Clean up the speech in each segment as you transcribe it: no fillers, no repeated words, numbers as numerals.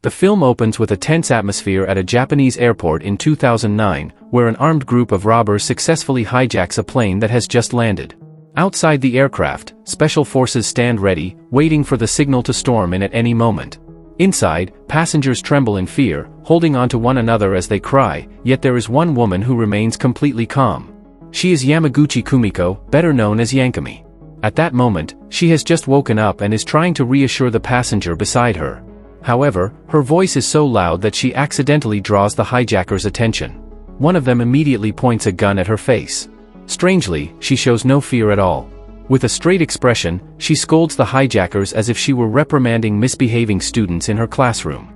The film opens with a tense atmosphere at a Japanese airport in 2009, where an armed group of robbers successfully hijacks a plane that has just landed. Outside the aircraft, special forces stand ready, waiting for the signal to storm in at any moment. Inside, passengers tremble in fear, holding on to one another as they cry, yet there is one woman who remains completely calm. She is Yamaguchi Kumiko, better known as Yankami. At that moment, she has just woken up and is trying to reassure the passenger beside her. However, her voice is so loud that she accidentally draws the hijackers' attention. One of them immediately points a gun at her face. Strangely, she shows no fear at all. With a straight expression, she scolds the hijackers as if she were reprimanding misbehaving students in her classroom.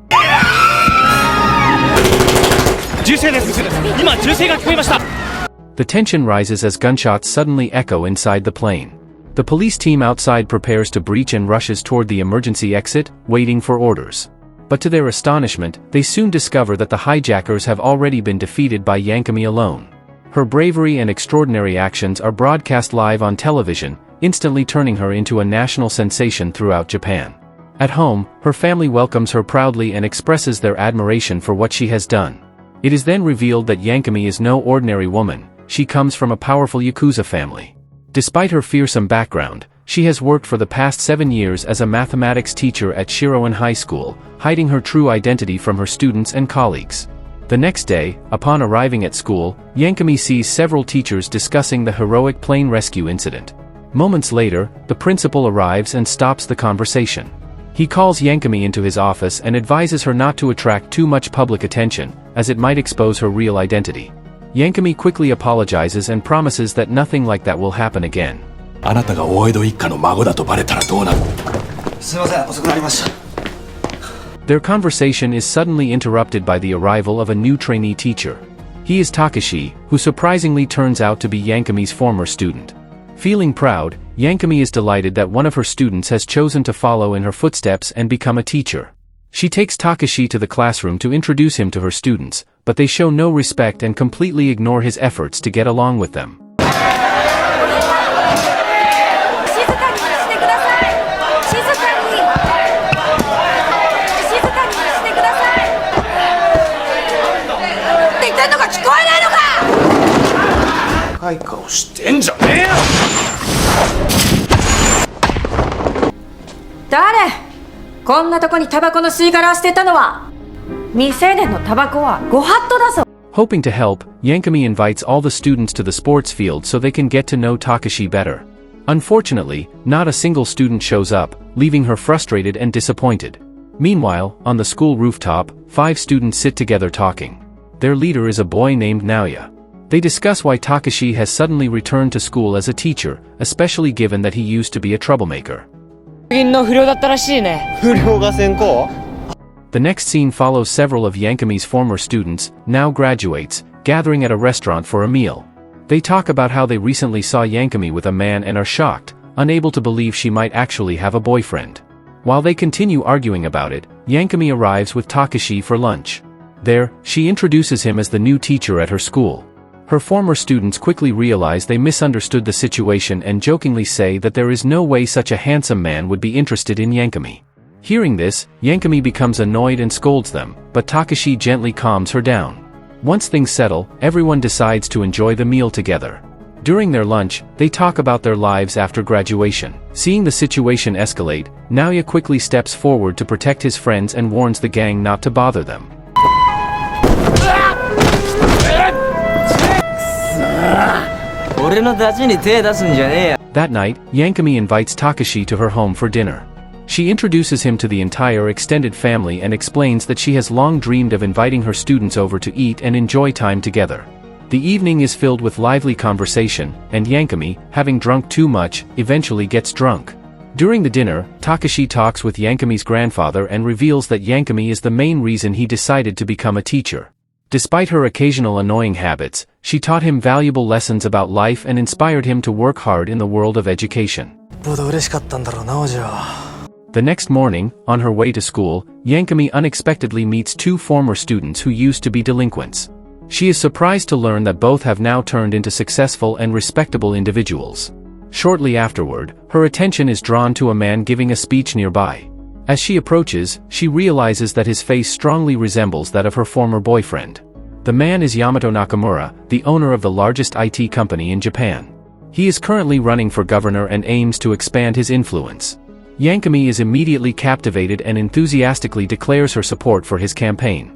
The tension rises as gunshots suddenly echo inside the plane. The police team outside prepares to breach and rushes toward the emergency exit, waiting for orders. But to their astonishment, they soon discover that the hijackers have already been defeated by Yankami alone. Her bravery and extraordinary actions are broadcast live on television, instantly turning her into a national sensation throughout Japan. At home, her family welcomes her proudly and expresses their admiration for what she has done. It is then revealed that Yankami is no ordinary woman. She comes from a powerful Yakuza family. Despite her fearsome background, she has worked for the past 7 years as a mathematics teacher at Shiroin High School, hiding her true identity from her students and colleagues. The next day, upon arriving at school, Yankami sees several teachers discussing the heroic plane rescue incident. Moments later, the principal arrives and stops the conversation. He calls Yankami into his office and advises her not to attract too much public attention, as it might expose her real identity. Yankami quickly apologizes and promises that nothing like that will happen again. Their conversation is suddenly interrupted by the arrival of a new trainee teacher. He is Takashi, who surprisingly turns out to be Yankami's former student. Feeling proud, Yankami is delighted that one of her students has chosen to follow in her footsteps and become a teacher. She takes Takashi to the classroom to introduce him to her students, but they show no respect and completely ignore his efforts to get along with them. Hoping to help, Yankami invites all the students to the sports field so they can get to know Takashi better. Unfortunately, not a single student shows up, leaving her frustrated and disappointed. Meanwhile, on the school rooftop, 5 students sit together talking. Their leader is a boy named Naoya. They discuss why Takashi has suddenly returned to school as a teacher, especially given that he used to be a troublemaker. The next scene follows several of Yankami's former students, now graduates, gathering at a restaurant for a meal. They talk about how they recently saw Yankami with a man and are shocked, unable to believe she might actually have a boyfriend. While they continue arguing about it, Yankami arrives with Takashi for lunch. There, she introduces him as the new teacher at her school. Her former students quickly realize they misunderstood the situation and jokingly say that there is no way such a handsome man would be interested in Yankami. Hearing this, Yankami becomes annoyed and scolds them, but Takashi gently calms her down. Once things settle, everyone decides to enjoy the meal together. During their lunch, they talk about their lives after graduation. Seeing the situation escalate, Naoya quickly steps forward to protect his friends and warns the gang not to bother them. That night, Yankami invites Takashi to her home for dinner. She introduces him to the entire extended family and explains that she has long dreamed of inviting her students over to eat and enjoy time together. The evening is filled with lively conversation, and Yankami, having drunk too much, eventually gets drunk. During the dinner, Takashi talks with Yankami's grandfather and reveals that Yankami is the main reason he decided to become a teacher. Despite her occasional annoying habits, she taught him valuable lessons about life and inspired him to work hard in the world of education. The next morning, on her way to school, Yankami unexpectedly meets 2 former students who used to be delinquents. She is surprised to learn that both have now turned into successful and respectable individuals. Shortly afterward, her attention is drawn to a man giving a speech nearby. As she approaches, she realizes that his face strongly resembles that of her former boyfriend. The man is Yamato Nakamura, the owner of the largest IT company in Japan. He is currently running for governor and aims to expand his influence. Yankami is immediately captivated and enthusiastically declares her support for his campaign.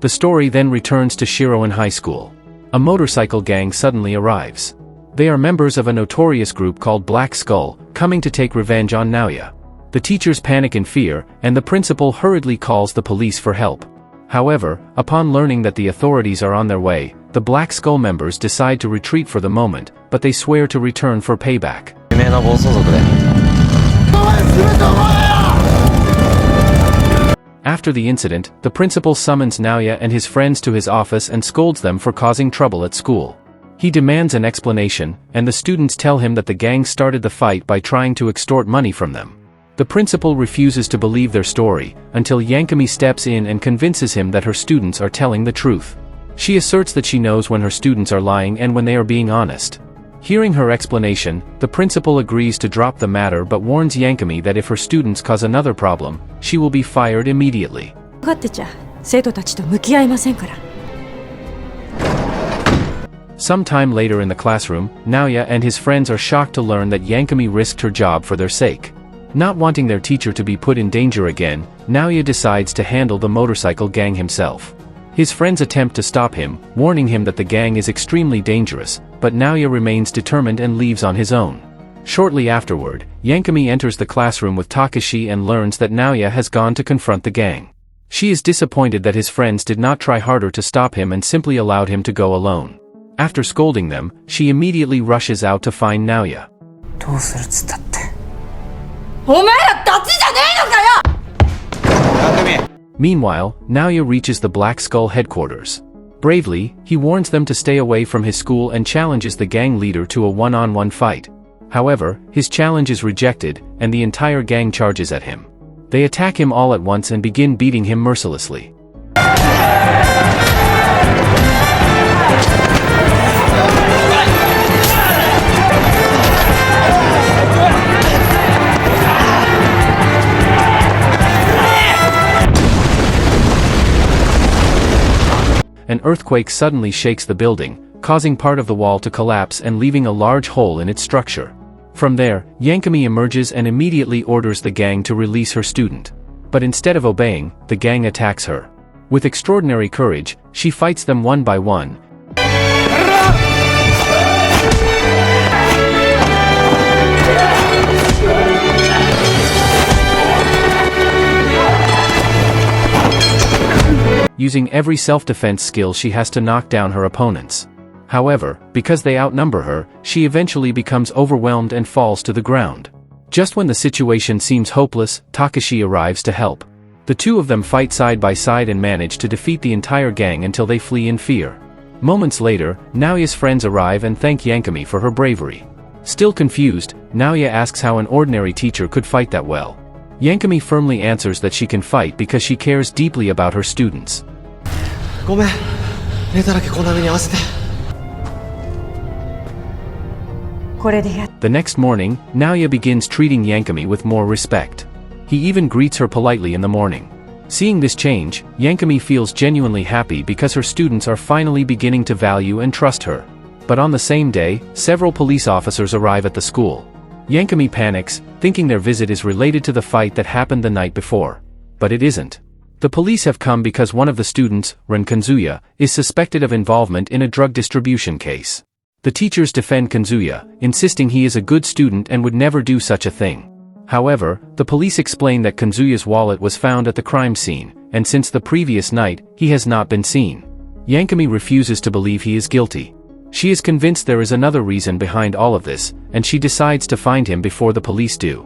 The story then returns to Shiroin High School. A motorcycle gang suddenly arrives. They are members of a notorious group called Black Skull, coming to take revenge on Naoya. The teachers panic in fear, and the principal hurriedly calls the police for help. However, upon learning that the authorities are on their way, the Black Skull members decide to retreat for the moment, but they swear to return for payback. After the incident, the principal summons Naoya and his friends to his office and scolds them for causing trouble at school. He demands an explanation, and the students tell him that the gang started the fight by trying to extort money from them. The principal refuses to believe their story, until Yankami steps in and convinces him that her students are telling the truth. She asserts that she knows when her students are lying and when they are being honest. Hearing her explanation, the principal agrees to drop the matter but warns Yankami that if her students cause another problem, she will be fired immediately. Some time later in the classroom, Naoya and his friends are shocked to learn that Yankami risked her job for their sake. Not wanting their teacher to be put in danger again, Naoya decides to handle the motorcycle gang himself. His friends attempt to stop him, warning him that the gang is extremely dangerous, but Naoya remains determined and leaves on his own. Shortly afterward, Yankami enters the classroom with Takashi and learns that Naoya has gone to confront the gang. She is disappointed that his friends did not try harder to stop him and simply allowed him to go alone. After scolding them, she immediately rushes out to find Naoya. Meanwhile, Naoya reaches the Black Skull headquarters. Bravely, he warns them to stay away from his school and challenges the gang leader to a one-on-one fight. However, his challenge is rejected, and the entire gang charges at him. They attack him all at once and begin beating him mercilessly. An earthquake suddenly shakes the building, causing part of the wall to collapse and leaving a large hole in its structure. From there, Yankami emerges and immediately orders the gang to release her student. But instead of obeying, the gang attacks her. With extraordinary courage, she fights them one by one. Using every self-defense skill she has to knock down her opponents. However, because they outnumber her, she eventually becomes overwhelmed and falls to the ground. Just when the situation seems hopeless, Takashi arrives to help. The two of them fight side by side and manage to defeat the entire gang until they flee in fear. Moments later, Naoya's friends arrive and thank Yankami for her bravery. Still confused, Naoya asks how an ordinary teacher could fight that well. Yankami firmly answers that she can fight because she cares deeply about her students. The next morning, Naoya begins treating Yankami with more respect. He even greets her politely in the morning. Seeing this change, Yankami feels genuinely happy because her students are finally beginning to value and trust her. But on the same day, several police officers arrive at the school. Yankami panics, thinking their visit is related to the fight that happened the night before. But it isn't. The police have come because one of the students, Ren Kanzuya, is suspected of involvement in a drug distribution case. The teachers defend Kanzuya, insisting he is a good student and would never do such a thing. However, the police explain that Kanzuya's wallet was found at the crime scene, and since the previous night, he has not been seen. Yankami refuses to believe he is guilty. She is convinced there is another reason behind all of this, and she decides to find him before the police do.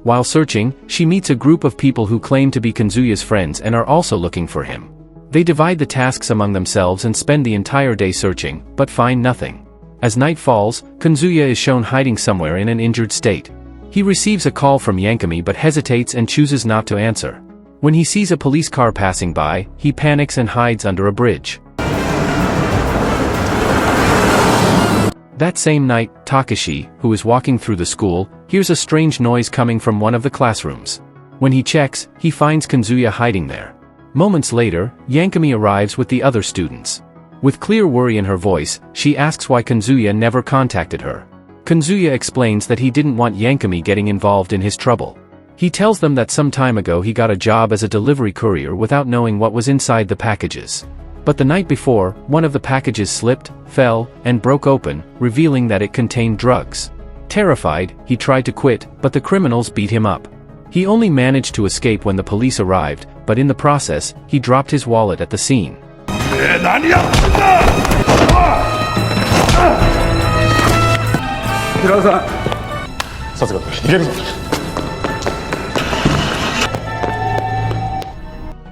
While searching, she meets a group of people who claim to be Kanzuya's friends and are also looking for him. They divide the tasks among themselves and spend the entire day searching, but find nothing. As night falls, Kanzuya is shown hiding somewhere in an injured state. He receives a call from Yankami but hesitates and chooses not to answer. When he sees a police car passing by, he panics and hides under a bridge. That same night, Takashi, who is walking through the school, hears a strange noise coming from one of the classrooms. When he checks, he finds Kanzuya hiding there. Moments later, Yankami arrives with the other students. With clear worry in her voice, she asks why Kanzuya never contacted her. Kanzuya explains that he didn't want Yankami getting involved in his trouble. He tells them that some time ago he got a job as a delivery courier without knowing what was inside the packages. But the night before, one of the packages slipped, fell, and broke open, revealing that it contained drugs. Terrified, he tried to quit, but the criminals beat him up. He only managed to escape when the police arrived, but in the process, he dropped his wallet at the scene.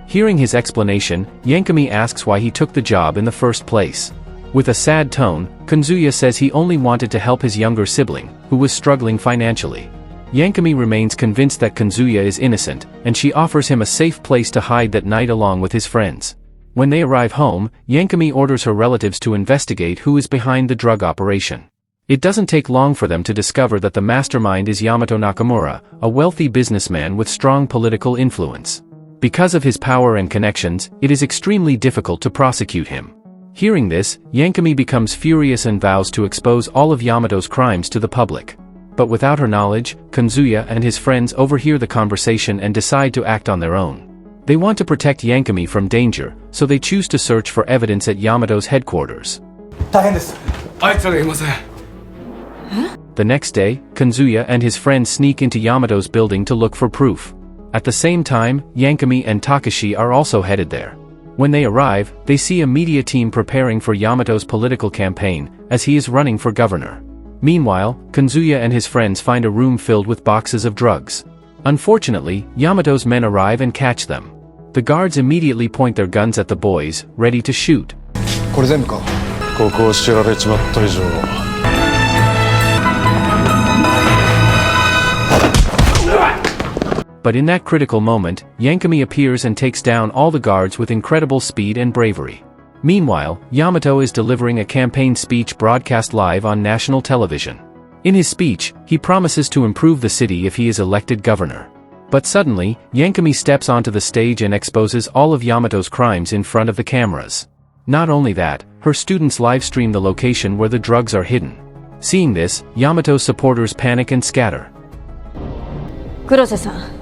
Hearing his explanation, Yankami asks why he took the job in the first place. With a sad tone, Kanzuya says he only wanted to help his younger sibling, who was struggling financially. Yankami remains convinced that Kanzuya is innocent, and she offers him a safe place to hide that night along with his friends. When they arrive home, Yankami orders her relatives to investigate who is behind the drug operation. It doesn't take long for them to discover that the mastermind is Yamato Nakamura, a wealthy businessman with strong political influence. Because of his power and connections, it is extremely difficult to prosecute him. Hearing this, Yankami becomes furious and vows to expose all of Yamato's crimes to the public. But without her knowledge, Kanzuya and his friends overhear the conversation and decide to act on their own. They want to protect Yankami from danger, so they choose to search for evidence at Yamato's headquarters. The next day, Kanzuya and his friends sneak into Yamato's building to look for proof. At the same time, Yankami and Takashi are also headed there. When they arrive, they see a media team preparing for Yamato's political campaign, as he is running for governor. Meanwhile, Kanzuya and his friends find a room filled with boxes of drugs. Unfortunately, Yamato's men arrive and catch them. The guards immediately point their guns at the boys, ready to shoot. But in that critical moment, Yankami appears and takes down all the guards with incredible speed and bravery. Meanwhile, Yamato is delivering a campaign speech broadcast live on national television. In his speech, he promises to improve the city if he is elected governor. But suddenly, Yankami steps onto the stage and exposes all of Yamato's crimes in front of the cameras. Not only that, her students livestream the location where the drugs are hidden. Seeing this, Yamato's supporters panic and scatter. 黒瀬さん、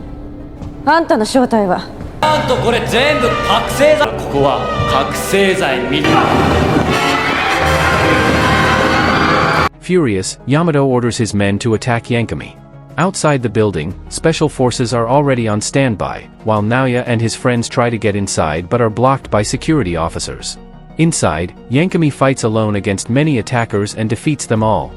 あんたの正体はなんとこれ全部覚醒剤。ここは覚醒剤ミル。Furious, Yamato orders his men to attack Yankami. Outside the building, special forces are already on standby, while Naoya and his friends try to get inside but are blocked by security officers. Inside, Yankami fights alone against many attackers and defeats them all.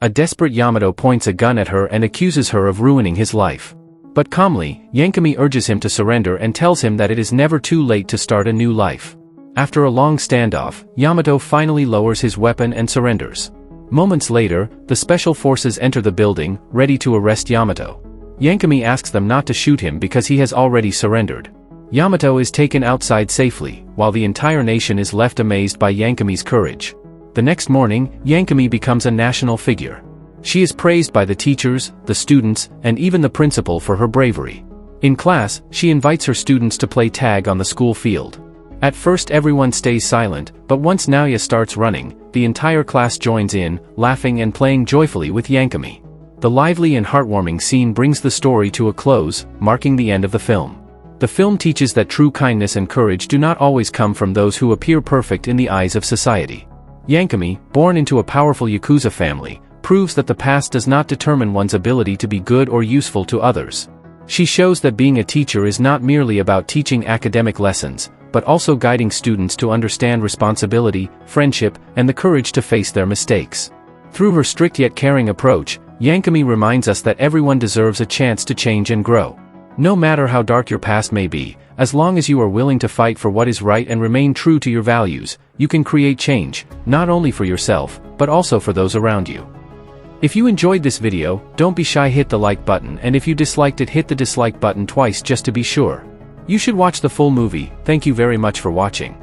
A desperate Yamato points a gun at her and accuses her of ruining his life. But calmly, Yankami urges him to surrender and tells him that it is never too late to start a new life. After a long standoff, Yamato finally lowers his weapon and surrenders. Moments later, the special forces enter the building, ready to arrest Yamato. Yankami asks them not to shoot him because he has already surrendered. Yamato is taken outside safely, while the entire nation is left amazed by Yankami's courage. The next morning, Yankami becomes a national figure. She is praised by the teachers, the students, and even the principal for her bravery. In class, she invites her students to play tag on the school field. At first everyone stays silent, but once Naoya starts running, the entire class joins in, laughing and playing joyfully with Yankami. The lively and heartwarming scene brings the story to a close, marking the end of the film. The film teaches that true kindness and courage do not always come from those who appear perfect in the eyes of society. Yankami, born into a powerful Yakuza family, proves that the past does not determine one's ability to be good or useful to others. She shows that being a teacher is not merely about teaching academic lessons, but also guiding students to understand responsibility, friendship, and the courage to face their mistakes. Through her strict yet caring approach, Yankumi reminds us that everyone deserves a chance to change and grow. No matter how dark your past may be, as long as you are willing to fight for what is right and remain true to your values, you can create change, not only for yourself, but also for those around you. If you enjoyed this video, don't be shy, hit the like button, and if you disliked it, hit the dislike button twice just to be sure. You should watch the full movie. Thank you very much for watching.